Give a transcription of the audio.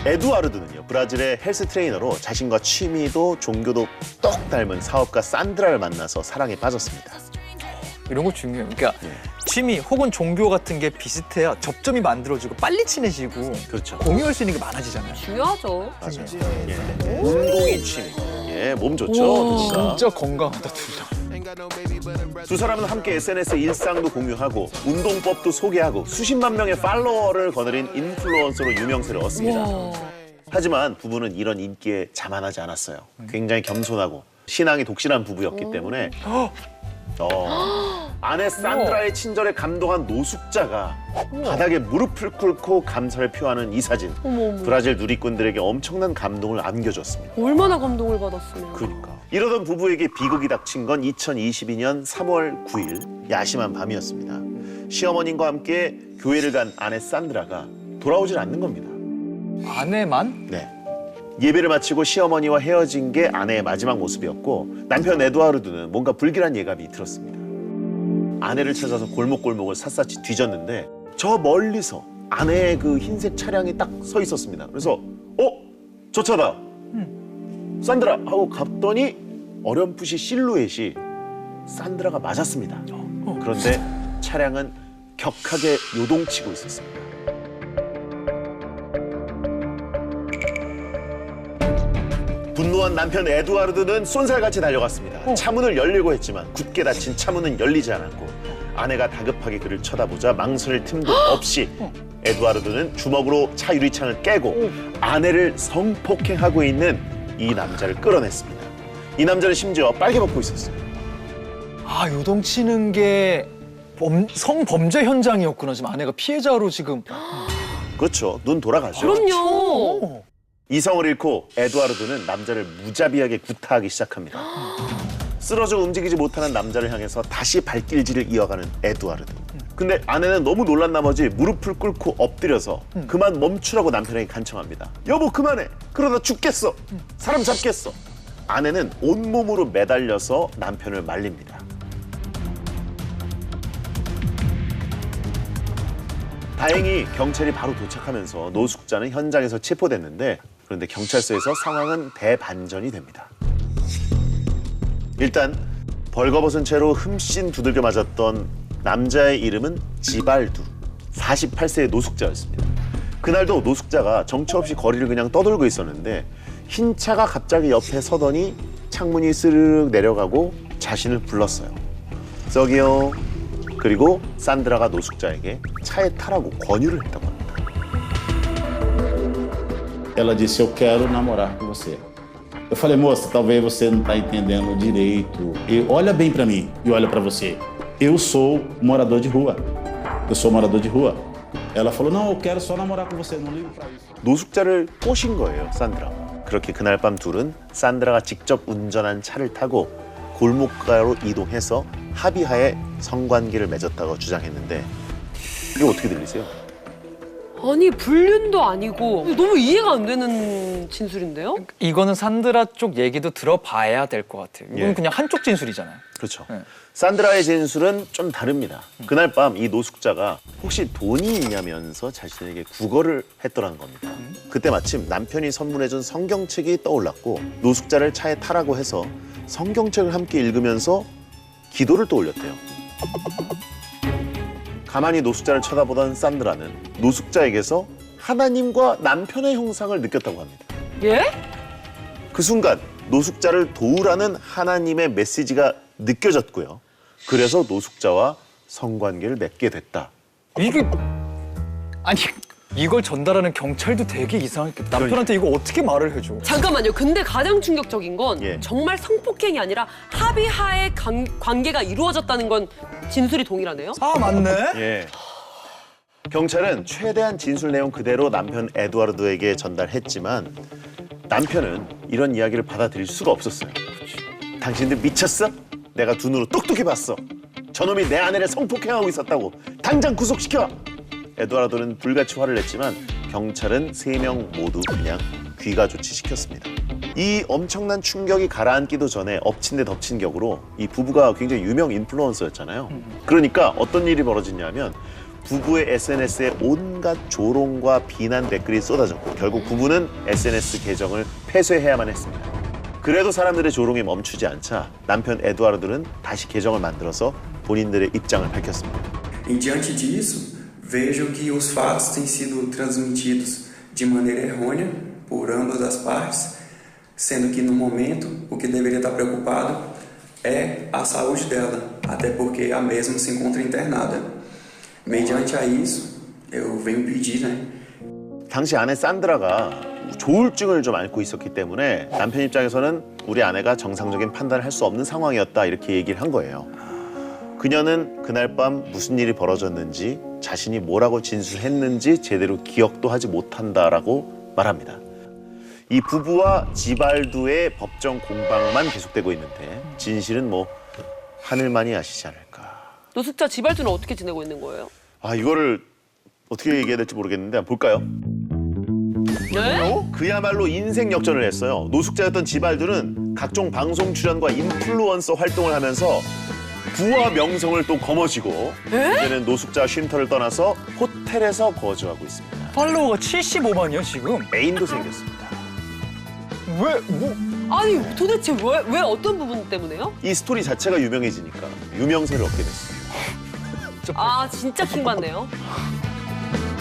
에두아르드는요, 브라질의 헬스 트레이너로 자신과 취미도 종교도 똑 닮은 사업가 산드라를 만나서 사랑에 빠졌습니다. 이런 거 중요해요. 그러니까 취미 혹은 종교 같은 게 비슷해야 접점이 만들어지고 빨리 친해지고 그렇죠. 공유할 수 있는 게 많아지잖아요. 중요하죠. 맞아요. 예. 운동이 취미. 예, 몸 좋죠. 둘 다. 진짜 건강하다 둘 다. 두 사람은 함께 SNS 일상도 공유하고 운동법도 소개하고 수십만 명의 팔로워를 거느린 인플루언서로 유명세를 얻습니다. 하지만 부부는 이런 인기에 자만하지 않았어요. 굉장히 겸손하고 신앙이 독실한 부부였기 때문에 아내 산드라의 친절에 감동한 노숙자가 바닥에 무릎을 꿇고 감사를 표하는 이 사진. 브라질 누리꾼들에게 엄청난 감동을 안겨줬습니다. 얼마나 감동을 받았으면. 그러니까. 이러던 부부에게 비극이 닥친 건 2022년 3월 9일 야심한 밤이었습니다. 시어머님과 함께 교회를 간 아내 산드라가 돌아오질 않는 겁니다. 아내만? 네. 예배를 마치고 시어머니와 헤어진 게 아내의 마지막 모습이었고 남편 에두아르드는 뭔가 불길한 예감이 들었습니다. 아내를 찾아서 골목골목을 샅샅이 뒤졌는데 저 멀리서 아내의 그 흰색 차량이 딱 서 있었습니다. 그래서 저 차다. 산드라 하고 갔더니 어렴풋이 실루엣이 산드라가 맞았습니다. 그런데 차량은 격하게 요동치고 있었습니다. 분노한 남편 에두아르드는 쏜살같이 달려갔습니다. 차문을 열려고 했지만 굳게 닫힌 차문은 열리지 않았고 아내가 다급하게 그를 쳐다보자 망설일 틈도 없이 에두아르드는 주먹으로 차 유리창을 깨고 아내를 성폭행하고 있는 이 남자를 끌어냈습니다. 이 남자는 심지어 빨개 벗고 있었어요. 아 요동치는 게 성범죄 현장이었구나. 지금 아내가 피해자로 지금. 그렇죠. 눈 돌아가죠. 그럼요. 이성을 잃고 에두아르드는 남자를 무자비하게 구타하기 시작합니다. 쓰러져 움직이지 못하는 남자를 향해서 다시 발길질을 이어가는 에두아르드. 근데 아내는 너무 놀란 나머지 무릎을 꿇고 엎드려서 그만 멈추라고 남편에게 간청합니다. 여보 그만해. 그러다 죽겠어. 사람 잡겠어. 아내는 온몸으로 매달려서 남편을 말립니다. 다행히 경찰이 바로 도착하면서 노숙자는 현장에서 체포됐는데 그런데 경찰서에서 상황은 대반전이 됩니다. 일단 벌거벗은 채로 흠씬 두들겨 맞았던 남자의 이름은 지발두, 48세의 노숙자였습니다. 그날도 노숙자가 정처 없이 거리를 그냥 떠돌고 있었는데 흰 차가 갑자기 옆에 서더니 창문이 스르륵 내려가고 자신을 불렀어요. 저기요. 그리고 산드라가 노숙자에게 차에 타라고 권유를 했다고 합니다. Ela disse, eu quero namorar com você. Eu falei, moça, talvez você não está entendendo direito. E olha bem para mim e olha para você. Eu sou morador de rua. Eu sou morador de rua. Ela falou, não, eu quero só namorar com você, não ligo para isso. 노숙자를 꼬신 거예요, 산드라가. 그렇게 그날 밤 둘은 산드라가 직접 운전한 차를 타고 골목가로 이동해서 합의하에 성관계를 맺었다고 주장했는데 이거 어떻게 들리세요? 아니 불륜도 아니고 너무 이해가 안 되는 진술인데요? 이거는 산드라 쪽 얘기도 들어봐야 될 것 같아요. 이건 예. 그냥 한쪽 진술이잖아요. 그렇죠. 네. 산드라의 진술은 좀 다릅니다. 그날 밤 이 노숙자가 혹시 돈이 있냐면서 자신에게 구걸을 했더라는 겁니다. 그때 마침 남편이 선물해준 성경책이 떠올랐고 노숙자를 차에 타라고 해서 성경책을 함께 읽으면서 기도를 또 올렸대요. 가만히 노숙자를 쳐다보던 산드라는 노숙자에게서 하나님과 남편의 형상을 느꼈다고 합니다. 예? 그 순간 노숙자를 도우라는 하나님의 메시지가 느껴졌고요. 그래서 노숙자와 성관계를 맺게 됐다. 이게 아니 이걸 전달하는 경찰도 되게 이상했겠다. 남편한테 이거 어떻게 말을 해줘? 잠깐만요. 근데 가장 충격적인 건 예. 정말 성폭행이 아니라 합의하에 관계가 이루어졌다는 건 진술이 동일하네요. 아 맞네. 예. 경찰은 최대한 진술 내용 그대로 남편 에두아르드에게 전달했지만 남편은 이런 이야기를 받아들일 수가 없었어요. 당신들 미쳤어? 내가 두 눈으로 똑똑히 봤어. 저놈이 내 아내를 성폭행하고 있었다고. 당장 구속시켜! 에두아르도는 불같이 화를 냈지만 경찰은 3명 모두 그냥 귀가 조치시켰습니다. 이 엄청난 충격이 가라앉기도 전에 엎친 데 덮친 격으로 이 부부가 굉장히 유명 인플루언서였잖아요. 그러니까 어떤 일이 벌어졌냐면 부부의 SNS에 온갖 조롱과 비난 댓글이 쏟아졌고 결국 부부는 SNS 계정을 폐쇄해야만 했습니다. 그래도 사람들의 조롱이 멈추지 않자 남편 에두아르드는 다시 계정을 만들어서 본인들의 입장을 밝혔습니다. E diante disso, vejo que os fatos têm sido transmitidos de maneira errônea por ambas as partes, sendo que no momento o que deveria estar preocupado é a saúde dela, até porque a mesma se encontra internada. Mediante a isso, eu venho pedir, né? 당시 아내 산드라가 조울증을 좀 앓고 있었기 때문에 남편 입장에서는 우리 아내가 정상적인 판단을 할 수 없는 상황이었다 이렇게 얘기를 한 거예요. 그녀는 그날 밤 무슨 일이 벌어졌는지 자신이 뭐라고 진술했는지 제대로 기억도 하지 못한다라고 말합니다. 이 부부와 지발두의 법정 공방만 계속되고 있는데 진실은 뭐 하늘만이 아시지 않을까. 노숙자 지발두는 어떻게 지내고 있는 거예요? 아 이거를 어떻게 얘기해야 될지 모르겠는데 한번 볼까요? 네? 그야말로 인생 역전을 했어요. 노숙자였던 지발두는 각종 방송 출연과 인플루언서 활동을 하면서 부와 명성을 또 거머쥐고 이제는 노숙자 쉼터를 떠나서 호텔에서 거주하고 있습니다. 팔로워가 75만이요 지금. 애인도 생겼습니다. 아니 도대체 왜 어떤 부분 때문에요? 이 스토리 자체가 유명해지니까 유명세를 얻게 됐어요. 아 진짜 킹받네요.